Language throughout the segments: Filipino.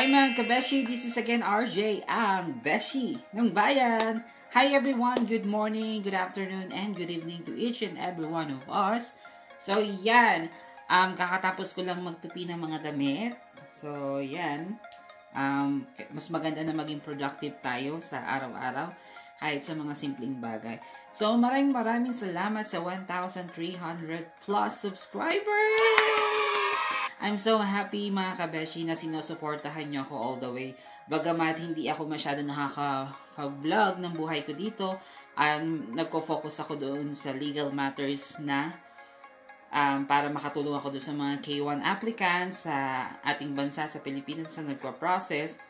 Hi mga kabeshi, this is again RJ, ang Beshi ng Bayan. Hi everyone, good morning, good afternoon, and good evening to each and every one of us. So yan, kakatapos ko lang magtupi ng mga damit. So yan, mas maganda na maging productive tayo sa araw-araw kahit sa mga simpleng bagay. So maraming salamat sa 1,300 plus subscribers! I'm so happy mga kabeshi na sinusuportahan niyo ako all the way. Bagamat hindi ako masyado nakaka-vlog ng buhay ko dito, nagko-focus ako doon sa legal matters na para makatulong ako doon sa mga K1 applicants sa ating bansa sa Pilipinas na nagpa-process.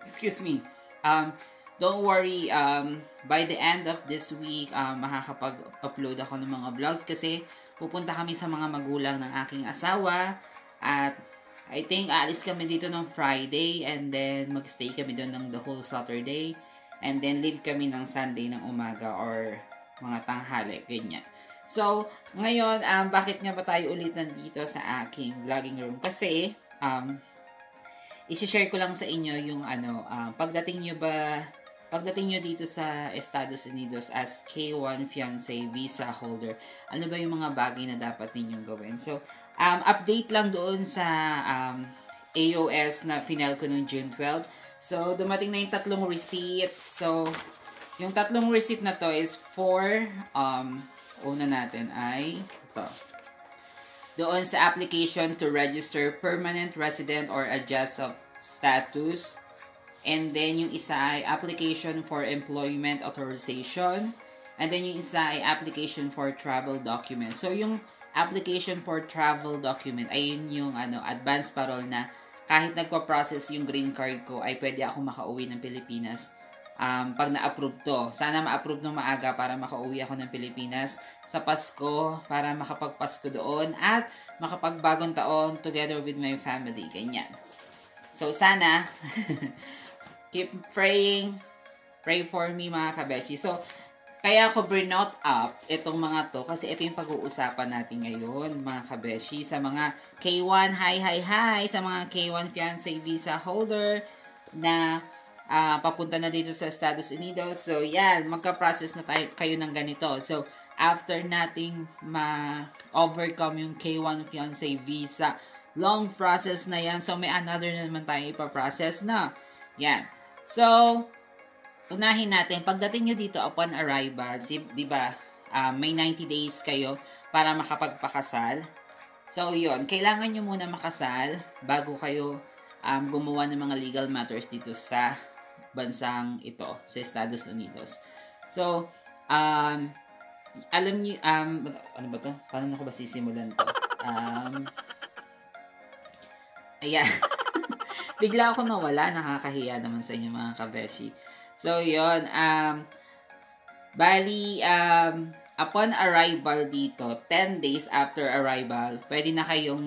Excuse me. Don't worry, by the end of this week, makakapag-upload ako ng mga vlogs kasi pupunta kami sa mga magulang ng aking asawa. At I think aalis kami dito ng Friday and then magstay kami doon ng the whole Saturday and then leave kami ng Sunday ng umaga or mga tanghali, ganyan. So, ngayon, bakit nga ba tayo ulit nandito sa aking vlogging room? Kasi, i-share ko lang sa inyo yung pagdating nyo dito sa Estados Unidos as K1 fiancé visa holder, ano ba yung mga bagay na dapat ninyong gawin? So, update lang doon sa AOS na final ko noong June 12. So, dumating na yung 3 receipt. So, yung 3 receipt na to is for, una natin ay ito. Doon sa application to register permanent resident or adjust of status. And then, yung isa ay application for employment authorization. And then, yung isa ay application for travel document. So, yung application for travel document, ayun yung advance parole na kahit nagpa-process yung green card ko, ay pwede ako makauwi ng Pilipinas pag na-approve to. Sana ma-approve ng maaga para makauwi ako ng Pilipinas sa Pasko, para makapagpasko doon at makapagbagong taon together with my family. Ganyan. So, sana keep praying. Pray for me mga kabeshi. So, kaya ako burnout up itong mga to kasi ito yung pag-uusapan natin ngayon mga kabeshi sa mga K1, hi sa mga K1 fiancé visa holder na papunta na dito sa Estados Unidos. So yan, magka-process na kayo ng ganito. So after nating ma-overcome yung K1 fiancé visa, long process na yan. So may another na naman tayo ipaprocess na. Yan. So unahin natin, pagdating nyo dito upon arrival, di ba, may 90 days kayo para makapagpakasal. So, yun, kailangan nyo muna makasal bago kayo gumawa ng mga legal matters dito sa bansang ito, sa Estados Unidos. So, alam nyo, ano ba to? Paano ko ba sisimulan to? Ayan. Bigla ako nawala, nakakahiya naman sa inyo mga kabeshi. So, yun. Upon arrival dito, 10 days after arrival, pwede na kayong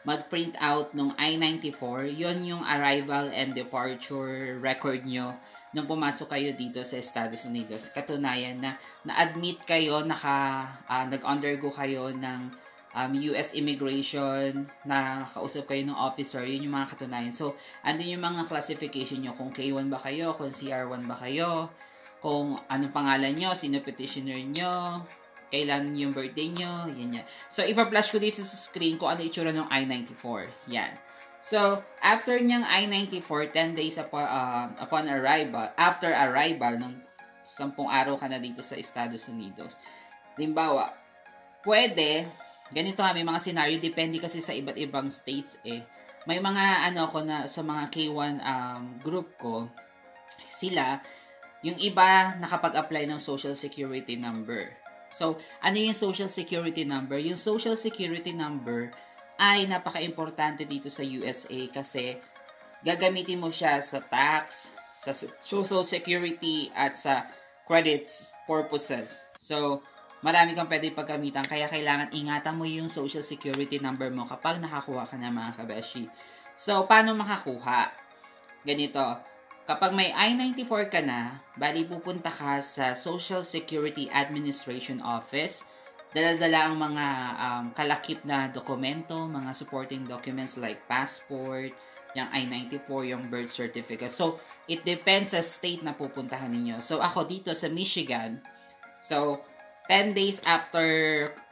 mag-print out ng I-94. Yun yung arrival and departure record nyo nung pumasok kayo dito sa Estados Unidos. Katunayan na na-admit kayo, nag-undergo kayo ng US immigration, na kausap kayo ng officer, yun yung mga katunayan. So, andun yung mga classification nyo, kung K1 ba kayo, kung CR1 ba kayo, kung anong pangalan nyo, sino petitioner nyo, kailan yung birthday nyo, yan yan. So, ipa-flash ko dito sa screen kung ano itsura ng I-94. Yan. So, after niyang I-94, 10 days upon arrival, after arrival, ng 10 araw ka na dito sa Estados Unidos. Limbawa, pwede, ganito may mga scenario, depende kasi sa iba't ibang states eh. May mga ko na sa mga K1 group ko, sila, yung iba nakapag-apply ng Social Security number. So, ano yung Social Security number? Yung Social Security number ay napaka-importante dito sa USA kasi gagamitin mo siya sa tax, sa Social Security at sa credits purposes. So, marami kang pwede paggamitan, kaya kailangan ingatan mo yung Social Security number mo kapag nakakuha ka na mga kabeshi. So, paano makakuha? Ganito, kapag may I-94 ka na, bali pupunta ka sa Social Security Administration Office, dala-dala ang mga kalakip na dokumento, mga supporting documents like passport, yung I-94, yung birth certificate. So, it depends sa state na pupuntahan ninyo. So, ako dito sa Michigan, so, 10 days after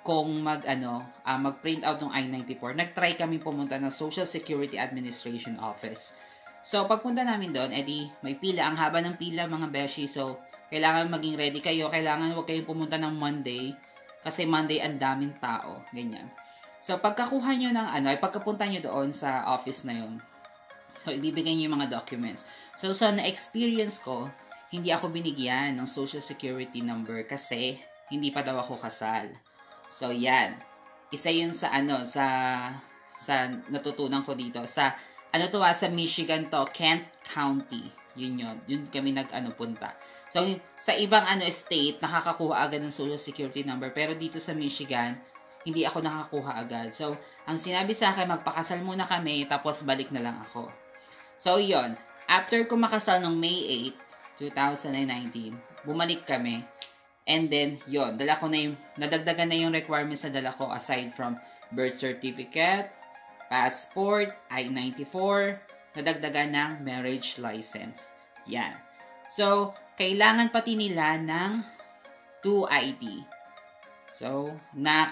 kung mag-print out ng I-94, nag-try kami pumunta ng Social Security Administration Office. So, pagpunta namin doon, edi may pila. Ang haba ng pila, mga beshi. So, kailangan maging ready kayo. Kailangan huwag kayong pumunta ng Monday. Kasi Monday, ang daming tao. Ganyan. So, pagkakuha nyo ng pagkapunta nyo doon sa office na yun, so, ibibigay nyo yung mga documents. So, na-experience ko, hindi ako binigyan ng Social Security number kasi hindi pa daw ako kasal. So, yan. Isa yun sa natutunan ko dito. Sa Michigan to, Kent County. Yun. Yun kami punta. So, sa ibang state, nakakakuha agad ng Social Security number. Pero dito sa Michigan, hindi ako nakakuha agad. So, ang sinabi sa akin, magpakasal muna kami, tapos balik na lang ako. So, yun. After ko makasal noong May 8, 2019, bumalik kami. And then, yun, nadagdagan na yung requirements na dala ko aside from birth certificate, passport, I-94, nadagdagan ng marriage license. Yan. So, kailangan pati nila ng 2ID. So, na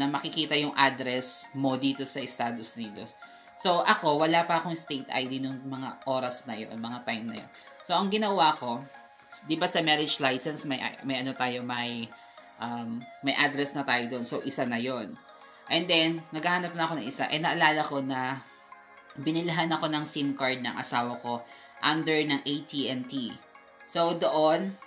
makikita yung address mo dito sa Estados Unidos. So, ako, wala pa akong state ID nung mga oras na yun, mga time na yun. So, ang ginawa ko, di ba sa marriage license may address na tayo doon. So isa na 'yon. And then naghahanap na ako ng isa. Naalala ko na binilhan ako ng SIM card ng asawa ko under ng AT&T. So doon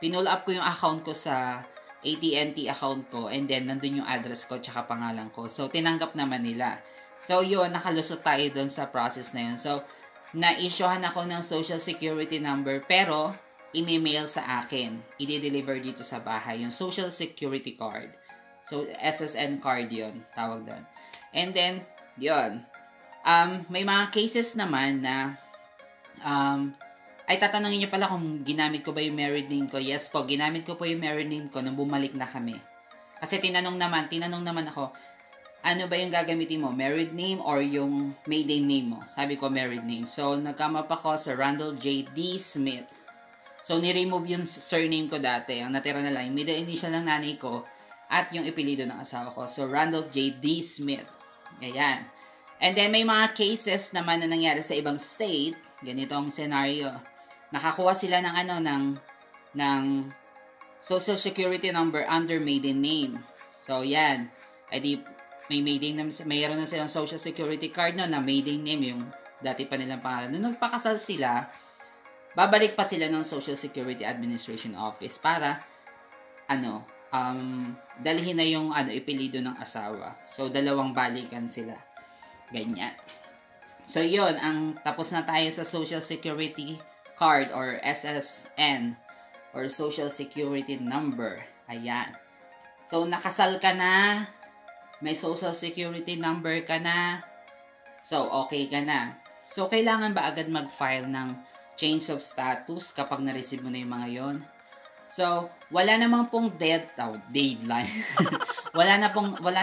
pinull up ko yung account ko sa AT&T account ko, and then nandun yung address ko tsaka pangalan ko. So tinanggap naman nila. So yun, nakalusot tayo doon sa process na yun. So na-issuehan ako ng Social Security number, pero i-mail sa akin. I-deliver dito sa bahay yung Social Security card. So, SSN card yun, tawag doon. And then, yun. May mga cases naman na tatanungin nyo pala kung ginamit ko ba yung married name ko. Yes po, ginamit ko po yung married name ko nung bumalik na kami. Kasi tinanong naman ako, ano ba yung gagamitin mo? Married name or yung maiden name mo? Sabi ko, married name. So, nagkamap ako sa Randall J. D. Smith. So, ni-remove yung surname ko dati. Ang natira na lang, yung middle initial ng nanay ko at yung ipilido ng asawa ko. So, Randall J. D. Smith. Ayan. And then, may mga cases naman na nangyari sa ibang state. Ganitong scenario. Nakakuha sila ng Social Security number under maiden name. So, yan. Di, may maiden name, mayroon na silang Social Security card na maiden name, yung dati pa nilang pangalan. Nung nagpakasal sila, babalik pa sila ng Social Security Administration Office para dalhin na yung ipilido ng asawa. So, dalawang balikan sila. Ganyan. So, yun. Tapos na tayo sa Social Security card or SSN or Social Security number. Ayan. So, nakasal ka na. May Social Security number ka na. So, okay ka na. So, kailangan ba agad mag-file ng change of status kapag na-receive mo na yung mga yon? So, wala namang pong deadline. wala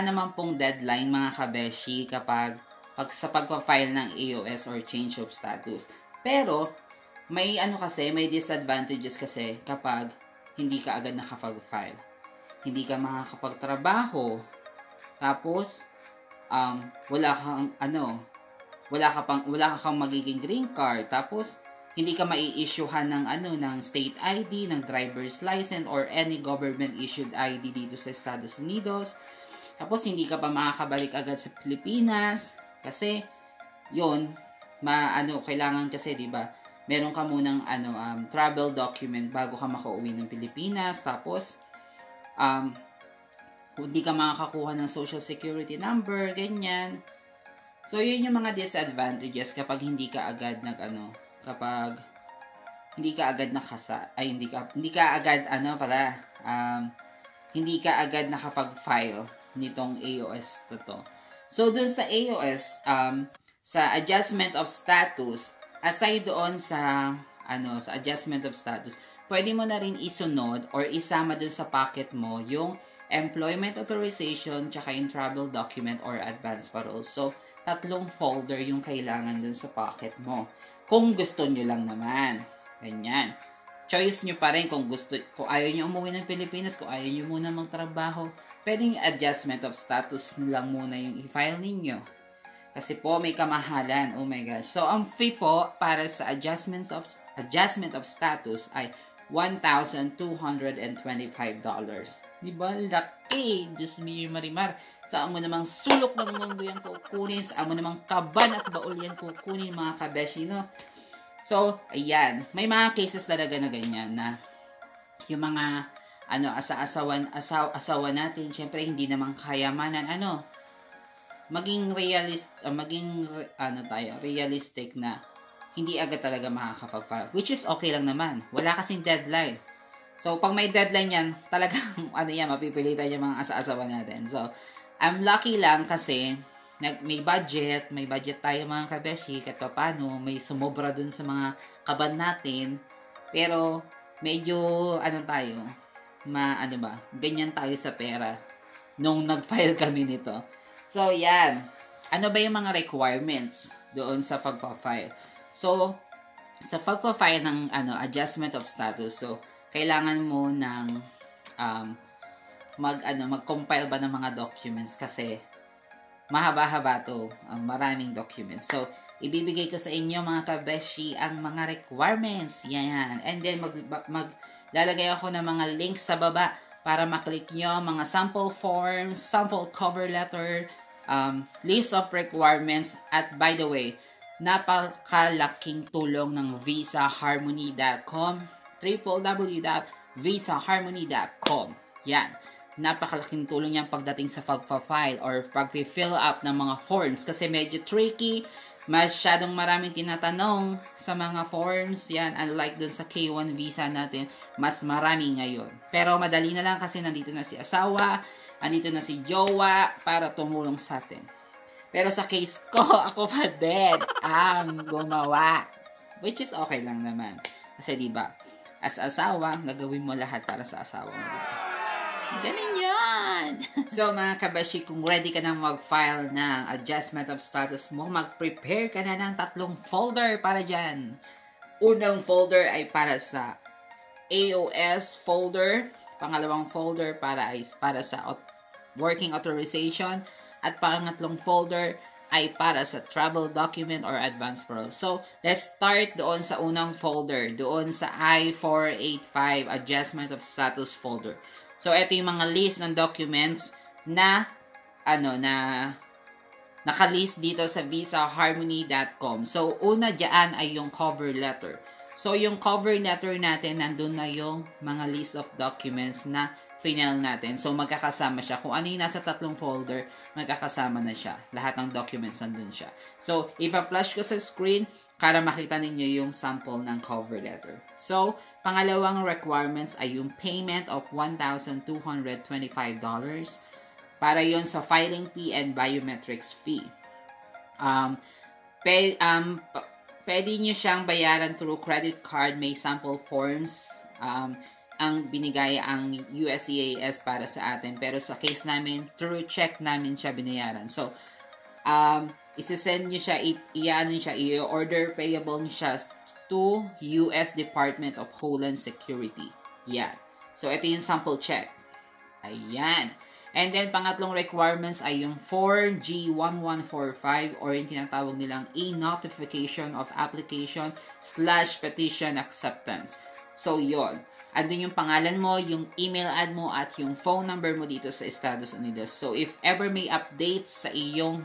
namang pong deadline, mga kabeshi, sa pagpa-file ng AOS or change of status. Pero, may may disadvantages kasi kapag hindi ka agad nakapag-file. Hindi ka makakapagtrabaho. Tapos, wala ka kang magiging green card. Tapos, hindi ka mai-issuehan ng state ID, ng driver's license, or any government-issued ID dito sa Estados Unidos. Tapos, hindi ka pa makakabalik agad sa Pilipinas. Kasi, yun, kailangan kasi, di ba, meron ka munang, travel document bago ka makauwi ng Pilipinas. Tapos, hindi ka makakakuha ng Social Security number, ganyan. So, yun yung mga disadvantages kapag hindi ka agad kapag hindi ka agad hindi ka agad nakapag-file nitong AOS to. So, dun sa AOS, sa adjustment of status, aside doon sa adjustment of status, pwede mo na rin isunod or isama dun sa packet mo yung employment authorization tsaka yung travel document or advance parole. So, tatlong folder yung kailangan dun sa pocket mo. Kung gusto nyo lang naman. Ganyan. Choice nyo pa rin kung ayaw nyo umuwi ng Pilipinas, kung ayaw nyo muna magtrabaho, pwedeng adjustment of status lang muna yung i-file ninyo. Kasi po, may kamahalan. Oh my gosh. So, ang fee po para sa adjustment of status ay $1,225. Diba? Laki! Diyos me, Marimar. Saan mo namang sulok ng mundo yan kukunin? Saan mo namang kaban at baul yan kukunin, mga kabeshi, no? So, ayan. May mga cases talaga na ganyan na yung mga asawa natin, syempre hindi naman kayamanan, maging realistic na hindi agad talaga makakapag-file. Which is okay lang naman. Wala kasing deadline. So, pag may deadline yan, talagang, mapipilitan yung mga asawa natin. So, I'm lucky lang kasi, may budget tayo mga kabeshi, kahit paano, may sumobra dun sa mga kaban natin. Pero, medyo, ganyan tayo sa pera nung nag-file kami nito. So, yan. Ano ba yung mga requirements doon sa pagpa-file? So, sa pagpa-file ng adjustment of status, so, kailangan mo ng mag-compile ba ng mga documents kasi mahaba-haba to, maraming documents. So, ibibigay ko sa inyo mga kabeshi ang mga requirements. Yan. And then, maglalagay ako ng mga links sa baba para maklik nyo mga sample forms, sample cover letter, list of requirements, at by the way, napakalaking tulong ng visaharmony.com, www.visaharmony.com. Yan. Napakalaking tulong yan pagdating sa pagpa-file or pag-fill up ng mga forms kasi medyo tricky, masyadong maraming tinatanong sa mga forms. Yan, unlike dun sa K1 visa natin, mas marami ngayon. Pero madali na lang kasi nandito na si asawa, nandito na si jowa para tumulong sa atin. Pero sa case ko, ako pa din ang gumawa. Which is okay lang naman. Kasi diba, as asawa, gagawin mo lahat para sa asawa mo. Ganun yan! So mga kabashi, kung ready ka nang mag-file ng adjustment of status mo, mag-prepare ka na ng 3 folder para dyan. Unang folder ay para sa AOS folder. Pangalawang folder para sa working authorization. At pangatlong folder ay para sa travel document or advance parole. So, let's start doon sa unang folder. Doon sa I-485 adjustment of status folder. So, ito yung mga list ng documents na nakalist dito sa visaharmony.com. So, una dyan ay yung cover letter. So, yung cover letter natin, nandun na yung mga list of documents na final natin. So, magkakasama siya. Kung ano yung nasa 3 folder, magkakasama na siya. Lahat ng documents nandun siya. So, ipa-flash ko sa screen para makita ninyo yung sample ng cover letter. So, pangalawang requirements ay yung payment of $1,225 para yon sa filing fee and biometrics fee. Pwede nyo siyang bayaran through credit card. May sample forms ang binigay ang USCIS para sa atin. Pero sa case namin, through check namin siya binayaran. So, isasend nyo siya, i-order payable nyo siya to US Department of Homeland Security. Yan. So, ito yung sample check. Ayan. And then, pangatlong requirements ay yung Form G1145 or yung tinatawag nilang e-notification of application/petition acceptance. So, yon. Andun yung pangalan mo, yung email ad mo, at yung phone number mo dito sa Estados Unidos. So, if ever may updates sa iyong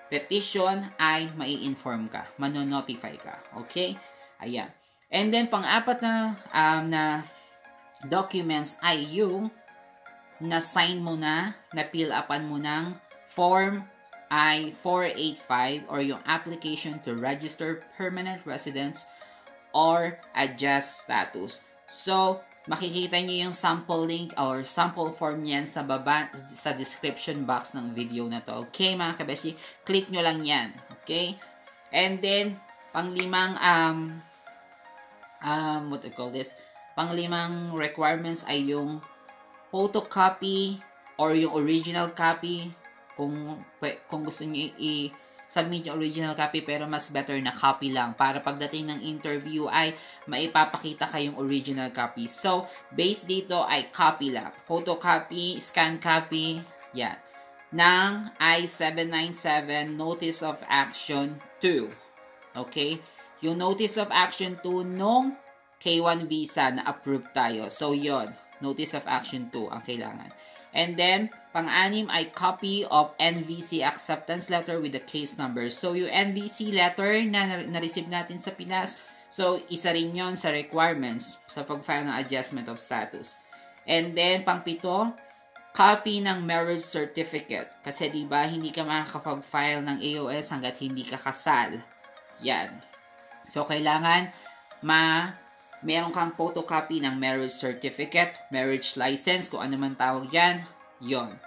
petition, ay mai-inform ka. Mano-notify ka. Okay? Ayan. And then, pang-apat na documents ay yung na-sign mo na-fill upan mo ng Form I-485 or yung application to register permanent residence or adjust status. So, makikita niyo yung sample link or sample form yan sa baba, sa description box ng video na to. Okay, mga kabeshi? Click nyo lang yan. Okay? And then, panglimang, panglimang requirements ay yung photocopy or yung original copy kung gusto niyo submit yung original copy pero mas better na copy lang para pagdating ng interview ay maipapakita kayong original copy. So, based dito ay copy lang. Photocopy, scan copy, yan. Ng I-797 Notice of Action 2. Okay? Yung Notice of Action 2 nung K1 visa na approved tayo. So, yon Notice of Action 2 ang kailangan. And then, pang-anim ay copy of NVC acceptance letter with the case number. So, yung NVC letter na na-receive natin sa Pinas, so, isa rin yon sa requirements sa pag-file ng adjustment of status. And then, pang-pito, copy ng marriage certificate. Kasi, diba, hindi ka makakapag-file ng AOS hanggat hindi ka kasal. Yan. So, kailangan meron kang photocopy ng marriage certificate, marriage license, kung ano man tawag yan, yon.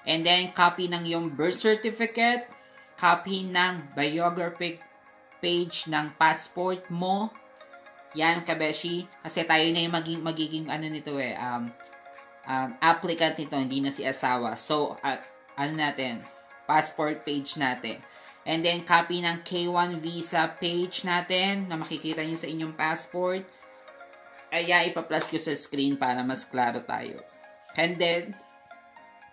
And then, copy ng yung birth certificate, copy ng biographic page ng passport mo, yan, kabeshi, kasi tayo na yung magiging ano nito applicant nito, hindi na si asawa. So, ano natin, passport page natin. And then, copy ng K1 visa page natin na makikita nyo sa inyong passport. Kaya ipa-plus ko sa screen para mas klaro tayo. And then,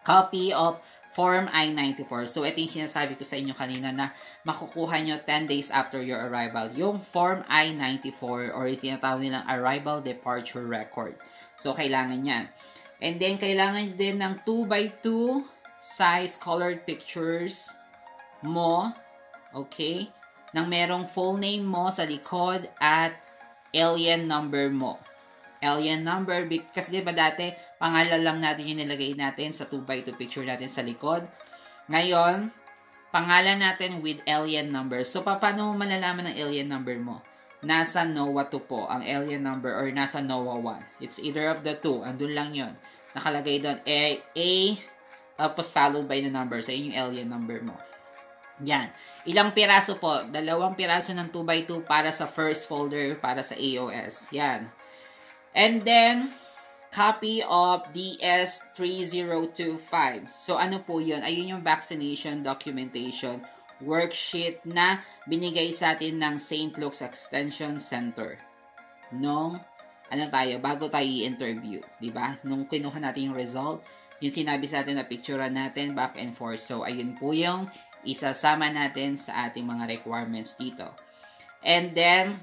copy of Form I-94. So, ito yung sinasabi ko sa inyo kanina na makukuha nyo 10 days after your arrival. Yung Form I-94 or tinatawag nilang Arrival Departure Record. So, kailangan yan. And then, kailangan din ng 2x2 size colored pictures mo. Okay? Nang merong full name mo sa likod at alien number mo. Alien number, kasi diba dati, pangalan lang natin yung nilagay natin sa 2x2 picture natin sa likod. Ngayon, pangalan natin with alien number. So, paano mo malalaman ang alien number mo? Nasa NOAA 2 po, ang alien number, or nasa NOAA 1. It's either of the two. Andun lang yon. Nakalagay doon, A, tapos followed by the number. So, yun yung alien number mo. Yan. Ilang piraso po? 2 piraso ng 2x2 para sa first folder, para sa AOS. Yan. And then, copy of DS3025. So, ano po yun? Ayun yung vaccination documentation worksheet na binigay sa atin ng St. Luke's Extension Center. Bago tayo i-interview. Diba? Nung kinuha natin yung result, yung sinabi sa atin na picturean natin back and forth. So, ayun po yung isasama natin sa ating mga requirements dito. And then,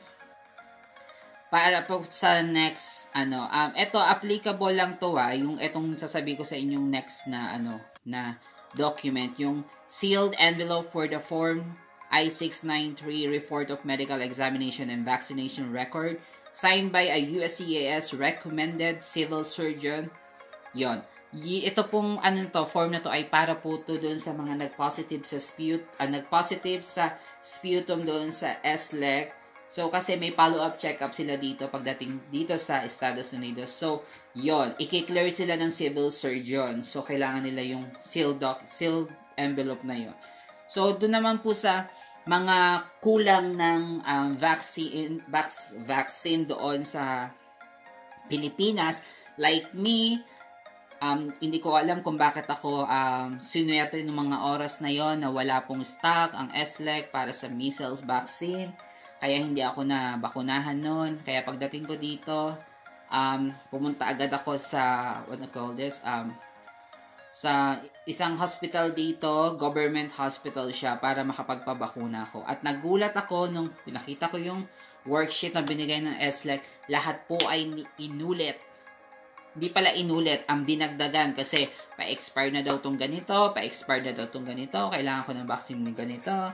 para po sa next, ito, applicable lang to yung itong sasabi ko sa inyong next na, na document, yung sealed envelope for the Form I-693 Report of Medical Examination and Vaccination Record, signed by a USCIS recommended civil surgeon. Yon. Ito pong form na to ay para po to doon sa mga nag-positive sa sputum doon sa SLEC. So, kasi may follow-up check-up sila dito pagdating dito sa Estados Unidos. So, yon, i-clear sila ng civil surgeon. So, kailangan nila yung sealed envelope na yon. So, doon naman po sa mga kulang ng vaccine doon sa Pilipinas, like me, hindi ko alam kung bakit ako sinuwerte ng mga oras na yon na wala pong stock ang SLEC para sa measles vaccine. Kaya hindi ako na bakunahan noon. Kaya pagdating ko dito, pumunta agad ako sa, sa isang hospital dito, government hospital siya, para makapagpabakuna ako. At nagulat ako nung pinakita ko yung worksheet na binigay ng SLEC, lahat po ay inulit. Hindi pala inulit, dinagdagan kasi pa-expire na daw tong ganito, kailangan ko ng vaccine ng ganito.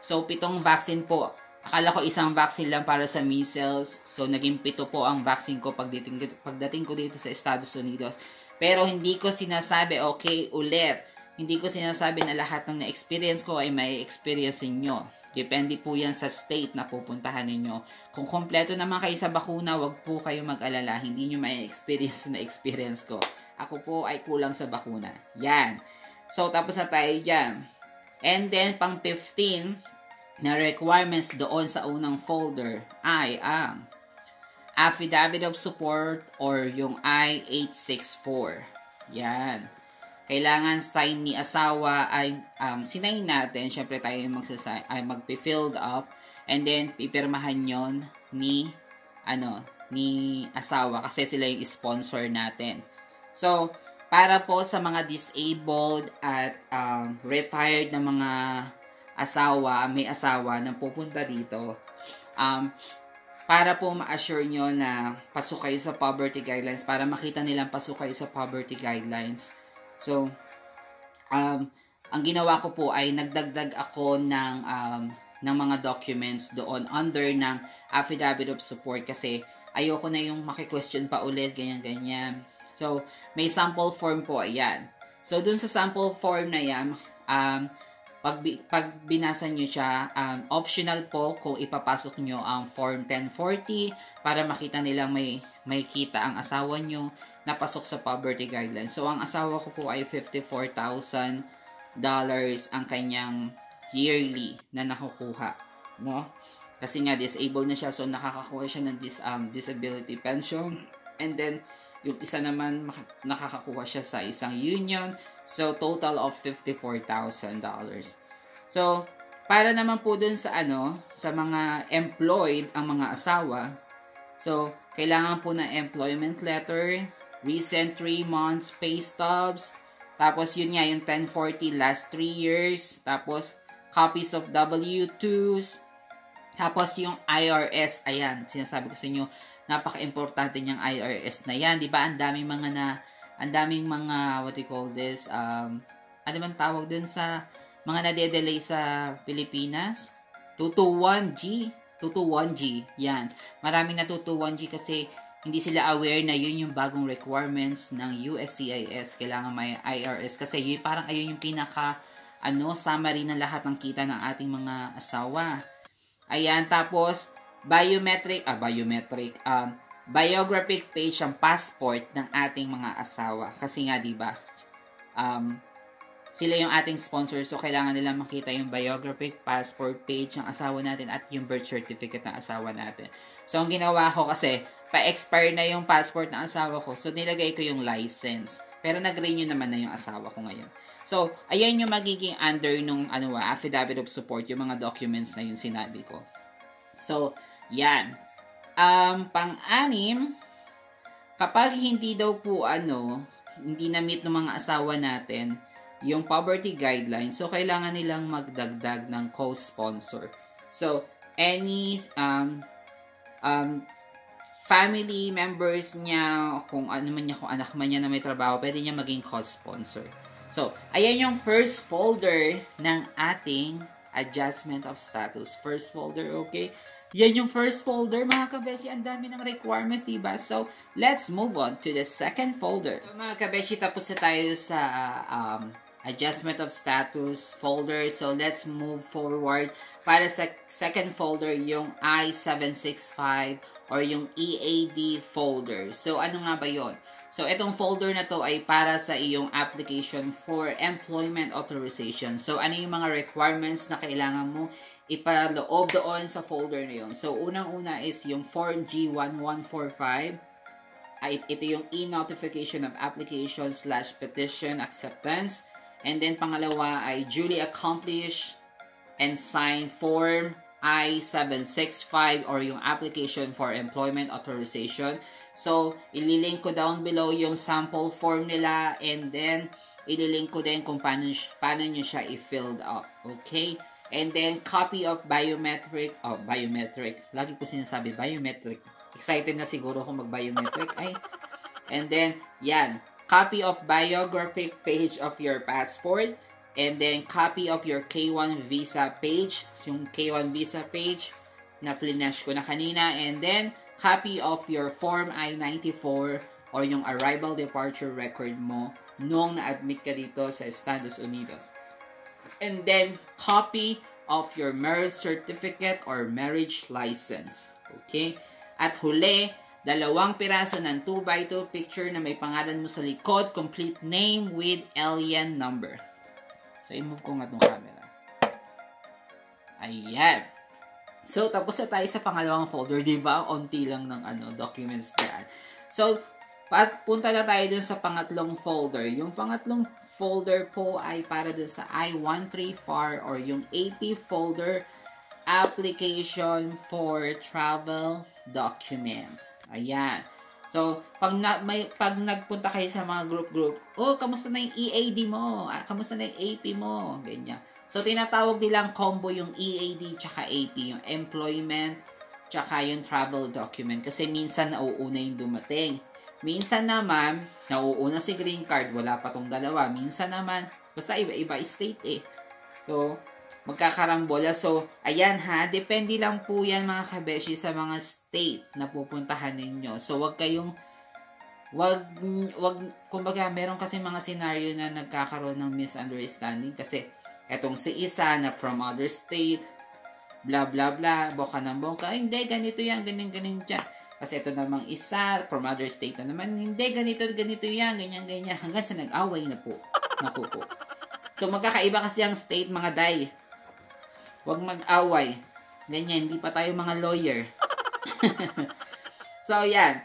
So, 7 vaccine po. Akala ko isang vaccine lang para sa measles. So, naging 7 po ang vaccine ko pagdating ko dito sa Estados Unidos. Pero, hindi ko sinasabi, okay, ulit. Hindi ko sinasabi na lahat ng na-experience ko ay may experience ninyo. Depende po yan sa state na pupuntahan ninyo. Kung kompleto naman kayo sa bakuna, wag po kayo mag-alala. Hindi nyo may experience na experience ko. Ako po ay kulang sa bakuna. Yan. So, tapos na tayo dyan. And then, pang 15, na requirements doon sa unang folder ay ang affidavit of support or yung I-864. Yan. kailangan sign ni asawa ay sinayin natin. Syempre tayo yung magpi-filled up and then pipirmahan yon ni asawa kasi sila yung sponsor natin. So, para po sa mga disabled at retired na mga may asawa na pupunta dito, para po ma-assure nyo na pasok kayo sa poverty guidelines, para makita nilang pasok kayo sa poverty guidelines. So, ang ginawa ko po ay nagdagdag ako ng mga documents doon under ng affidavit of support kasi ayoko na yung maki-question pa ulit, ganyan-ganyan. So, may sample form po, ayan. So, dun sa sample form na yan, pag binasa nyo siya, optional po kung ipapasok nyo ang Form 1040 para makita nilang may kita ang asawa nyo na pasok sa poverty guidelines. So, ang asawa ko po ay $54,000 ang kanyang yearly na nakukuha. No? Kasi nga, disabled na siya, so nakakakuha siya ng disability pension. And then, yung isa naman, nakakakuha siya sa isang union. So, total of $54,000. So, para naman po dun sa mga employed ang mga asawa, so, kailangan po ng employment letter, recent 3 months pay stubs, tapos yun nga, yung 1040 last 3 years, tapos copies of W-2s, tapos yung IRS, ayan, sinasabi ko sa inyo, napaka-importante niyang IRS na yan, di ba? Ang daming mga, what you call this, ano man tawag dun sa mga nade-delay sa Pilipinas? 221G, yan. Maraming na 221G kasi hindi sila aware na yun yung bagong requirements ng USCIS. Kailangan may IRS kasi yun, parang ayun yung summary ng lahat ng kita ng ating mga asawa. Ayan, tapos, biographic page ang passport ng ating mga asawa. Kasi nga, di ba, sila yung ating sponsor, so kailangan nila makita yung biographic passport page ng asawa natin at yung birth certificate ng asawa natin. So, ang ginawa ko kasi, pa-expire na yung passport ng asawa ko, so nilagay ko yung license. Pero nag-renew naman na yung asawa ko ngayon. So, ayan yung magiging under nung affidavit of support, yung mga documents na yung sinabi ko. So, yan. Pang-anim, kapag hindi daw po hindi na-meet ng mga asawa natin yung poverty guidelines, so kailangan nilang magdagdag ng co-sponsor. So, any family members niya, kung anak man niya na may trabaho, pwede niya maging co-sponsor. So, ayan yung first folder ng ating adjustment of status. First folder, okay? Yan yung first folder, mga kabeshi. Ang dami ng requirements, diba? So, let's move on to the second folder. So, mga kabeshi, tapos na tayo sa adjustment of status folder. So, let's move forward para sa second folder, yung I-765 or yung EAD folder. So, ano nga ba yon? So, itong folder na to ay para sa iyong application for employment authorization. So, ano yung mga requirements na kailangan mo ipaloob doon sa folder na yun. So, unang-una is yung Form G1145. Ito yung e-notification of application/petition acceptance. And then, pangalawa ay duly accomplished and signed Form I-765 or yung application for employment authorization. So, ililink ko down below yung sample form nila and then, ililink ko din kung paano nyo siya i-filled up. Okay? And then, copy of biometric. Lagi ko sinasabi biometric. Excited na siguro kung mag-biometric. And then, yan. Copy of biographic page of your passport. And then, copy of your K1 visa page. Yung K1 visa page na plinesh ko na kanina. And then, copy of your Form I-94 or yung arrival departure record mo nung na-admit ka dito sa Estados Unidos. And then, copy of your marriage certificate or marriage license. Okay? At huli, 2 piraso ng 2x2 picture na may pangalan mo sa likod, complete name with alien number. So, i-move ko nga itong camera. Ayan. So, tapos na tayo sa pangalawang folder, di ba? Unti lang ng documents dyan. So, Punta na tayo dun sa pangatlong folder. Yung pangatlong folder po ay para dun sa I-134 or yung AP folder, application for travel document. Ayan. So, pag nagpunta kayo sa mga group, oh, kamusta na yung EAD mo? Kamusta na yung AP mo? Ganyan. So, tinatawag nilang combo yung EAD tsaka AP, yung employment tsaka yung travel document. Kasi minsan nauuna yung dumating. Minsan naman, nauuna si green card, wala pa tong dalawa. Minsan naman, basta iba-iba state eh. So, magkakarambola. So, ayan ha, depende lang po yan mga kabeshi sa mga state na pupuntahan ninyo. So, kumbaga, meron kasi mga scenario na nagkakaroon ng misunderstanding kasi etong si isa na from other state, blah blah blah, boka ng boka, hindi, ganito yan, ganyan dyan. Kasi ito namang isa, from other state na naman, hindi, ganito yan, ganyan, hanggang sa nag-away na po. Naku po. So, magkakaiba kasi ang state, mga day. Huwag mag-away. Ganyan, hindi pa tayo mga lawyer. So, yan.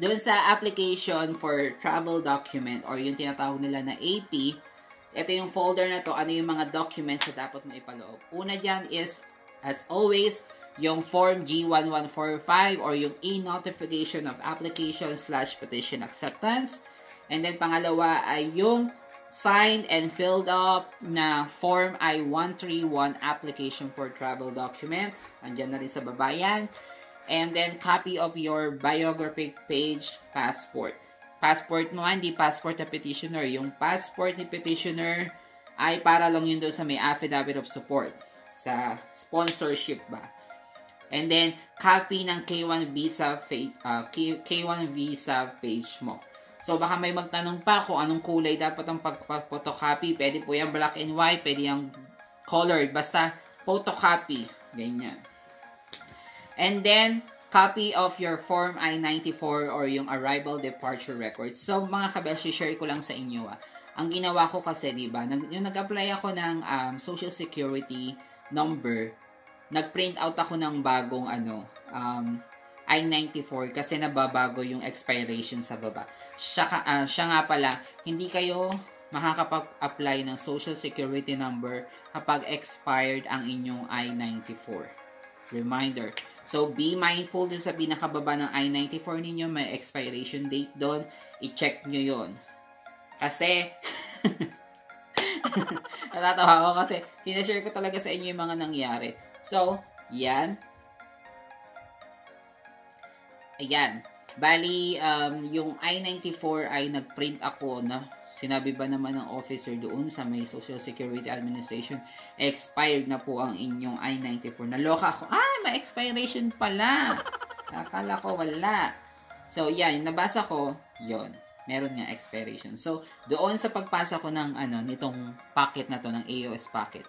Doon sa application for travel document or yung tinatawag nila na AP, ito yung folder na to, ano yung mga documents na dapat mo ipaloob. Una dyan is, as always, yung Form G1145 or yung e-notification of application/petition acceptance. And then, pangalawa ay yung signed and filled up na Form I-131 application for travel document. Andyan na rin sa baba yan. And then, copy of your biographic page passport. Passport mo, hindi passport na petitioner. Yung passport ni petitioner ay para lang yun doon sa may affidavit of support. Sa sponsorship ba. And then, copy ng K1 visa page mo. So, baka may magtanong pa kung anong kulay dapat ang pag-photocopy. Pwede po yung black and white, pwede yung colored. Basta, photocopy. Ganyan. And then, copy of your Form I-94 or yung arrival departure record. So, mga kabeshi, share ko lang sa inyo. Ang ginawa ko kasi, diba, yung nag-apply ako ng Social Security number, nag-print out ako ng bagong I-94 kasi nababago yung expiration sa baba. Siya nga pala, hindi kayo makakapag-apply ng Social Security number kapag expired ang inyong I-94. Reminder. So, be mindful dun sa pinakababa ng I-94 ninyo, may expiration date doon. I-check nyo yon. Kasi, natatawa ko kasi sinashare ko talaga sa inyo yung mga nangyari. So, yan. Ayan. Bali, yung I-94 ay nag-print ako na sinabi ba naman ng officer doon sa may Social Security Administration, expired na po ang inyong I-94. Naloka ako, may expiration pala. Akala ko wala. So, yan. Nabasa ko, yon. Meron nga expiration. So, doon sa pagpasa ko ng, nitong packet na to, ng AOS packet,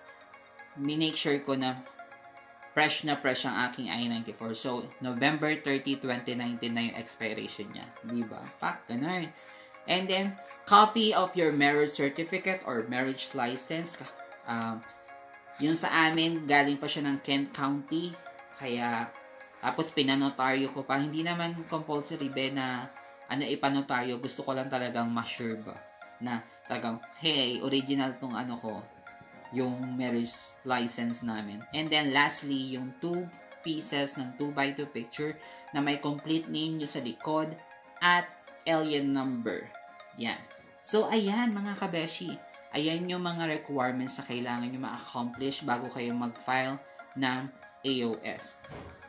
minake sure ko na fresh ang aking I-94. So, November 30, 2019 na yung expiration niya. Diba? Ganun. And then, copy of your marriage certificate or marriage license. Yung sa amin, galing pa siya ng Kent County. Kaya, tapos pinanotaryo ko pa. Hindi naman compulsory na ipanotaryo. Gusto ko lang talagang ma-sure ba na talagang, hey, original tong ko, yung marriage license namin. And then, lastly, yung 2 pieces ng 2x2 picture na may complete name nyo sa likod at alien number. Yan. So, ayan mga kabeshi. Ayan yung mga requirements na kailangan nyo ma-accomplish bago kayo mag-file ng AOS.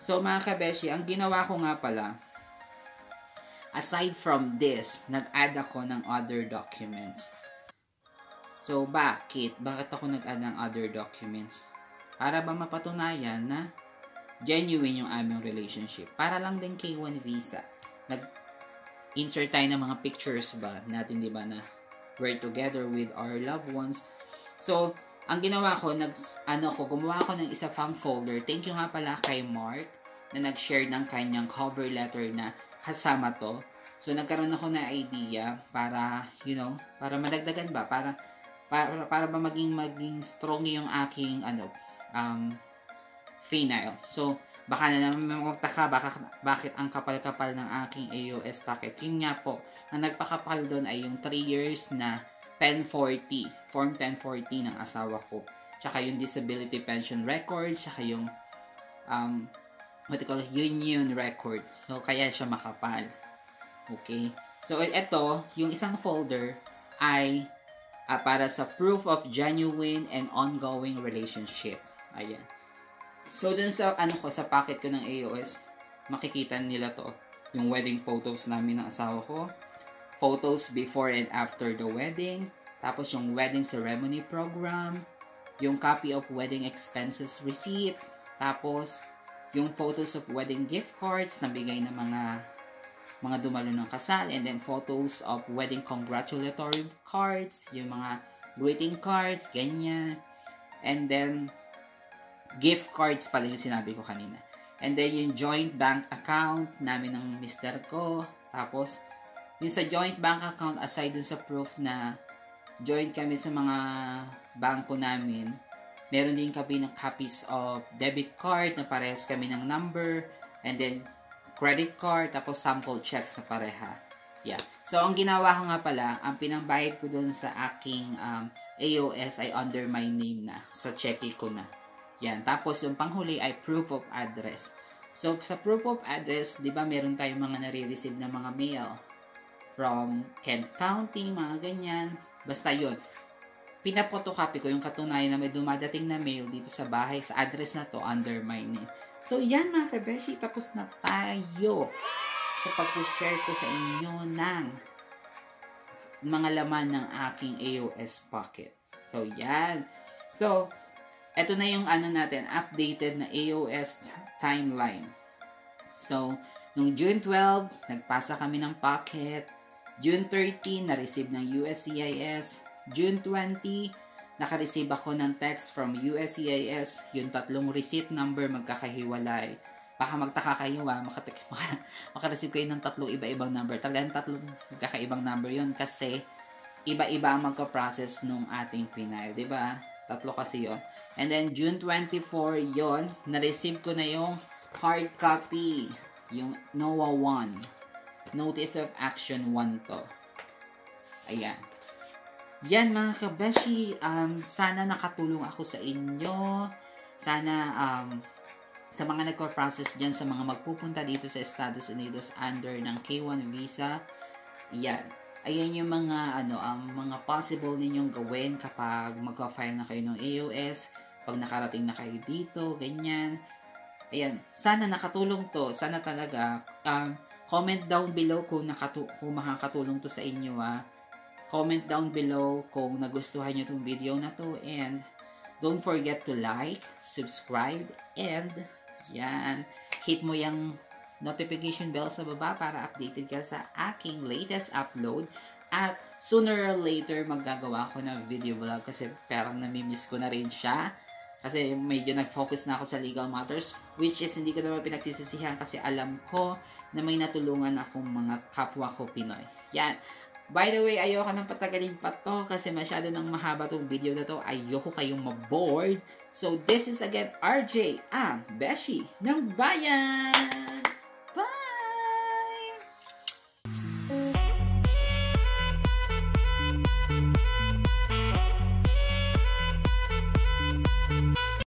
So, mga kabeshi, ang ginawa ko nga pala, aside from this, nag-add ako ng other documents. So, bakit? Bakit ako nag-add ng other documents? Para ba mapatunayan na genuine yung aming relationship? Para lang din K1 visa. Insert tayo ng mga pictures ba natin, di ba, na we're together with our loved ones. So, ang ginawa ko, gumawa ko ng isa pang folder. Thank you nga pala kay Mark na nag-share ng kanyang cover letter na kasama to. So, nagkaroon ako na idea para, para madagdagan ba? Para ba maging strong yung aking, vinyl. So, Baka na naman magtaka, bakit ang kapal-kapal ng aking AOS packet. Yun nga po, ang nagpakapal doon ay yung 3 years na 1040, Form 1040 ng asawa ko. Tsaka yung disability pension record, tsaka yung union record. So, kaya siya makapal. Okay? So, ito, yung isang folder ay para sa proof of genuine and ongoing relationship. Ayan. So, dun sa, sa packet ko ng AOS, makikita nila to. Yung wedding photos namin ng asawa ko. Photos before and after the wedding. Tapos yung wedding ceremony program. Yung copy of wedding expenses receipt. Tapos, yung photos of wedding gift cards na bigay ng mga dumalo ng kasal. And then, photos of wedding congratulatory cards. Yung mga greeting cards, ganyan. And then, gift cards pala yung sinabi ko kanina. And then, yung joint bank account namin ng mister ko. Tapos, yung sa joint bank account, aside dun sa proof na joint kami sa mga bangko namin, meron din kami ng copies of debit card na parehas kami ng number. And then, credit card, tapos sample checks na pareha. Yeah. So, ang ginawa ko nga pala, ang pinambayad ko dun sa aking AOS ay under my name na. So, check ko na. Yan. Tapos, yung panghuli ay proof of address. So, sa proof of address, di ba, meron tayong mga nare-receive na mga mail from Kent County, mga ganyan. Basta yun. Pinapotocopy ko yung katunayan na may dumadating na mail dito sa bahay, sa address na to, under my name. So, yan mga kabeshi. Tapos na tayo sa pag-share ko sa inyo ng mga laman ng aking AOS pocket. So, yan. So, ito na yung natin, updated na AOS timeline. So, nung June 12, nagpasa kami ng packet. June 13, na-receive ng USCIS. June 20, naka-receive ako ng text from USCIS. Yung 3 receipt number magkakahiwalay. Baka magtaka kayo maka-receive kayo ng 3 iba-ibang number. Talagang 3 magkakaibang number yun kasi iba-iba ang magka-process nung ating Pinail. Diba? 3 kasi yun. And then, June 24, yon na-receive ko na yung hard copy. Yung NOAA 1. Notice of Action 1 to. Ayan. Yan mga kabeshi. Sana nakatulong ako sa inyo. Sana, sa mga nagko-process dyan, sa mga magpupunta dito sa Estados Unidos under ng K1 visa. Yan. Ayan yung mga mga possible ninyong gawin kapag magpa-file na kayo ng AOS, pag nakarating na kayo dito, ganyan. Ayan, sana nakatulong to. Sana talaga comment down below kung makakatulong to sa inyo. Comment down below kung nagustuhan niyo tong video na to, and don't forget to like, subscribe, and yan, hit mo yung notification bell sa baba para updated ka sa aking latest upload. At sooner or later, maggagawa ako ng video vlog kasi parang namimiss ko na rin siya. Kasi medyo nag-focus na ako sa legal matters, which is hindi ko naman pinagsisisihan kasi alam ko na may natulungan akong mga kapwa ko Pinoy. Yan. By the way, ayoko nang patagalin pa to kasi masyado nang mahaba tong video na to. Ayoko kayong maboard. So, this is again RJ, ang Beshi ng Bayan!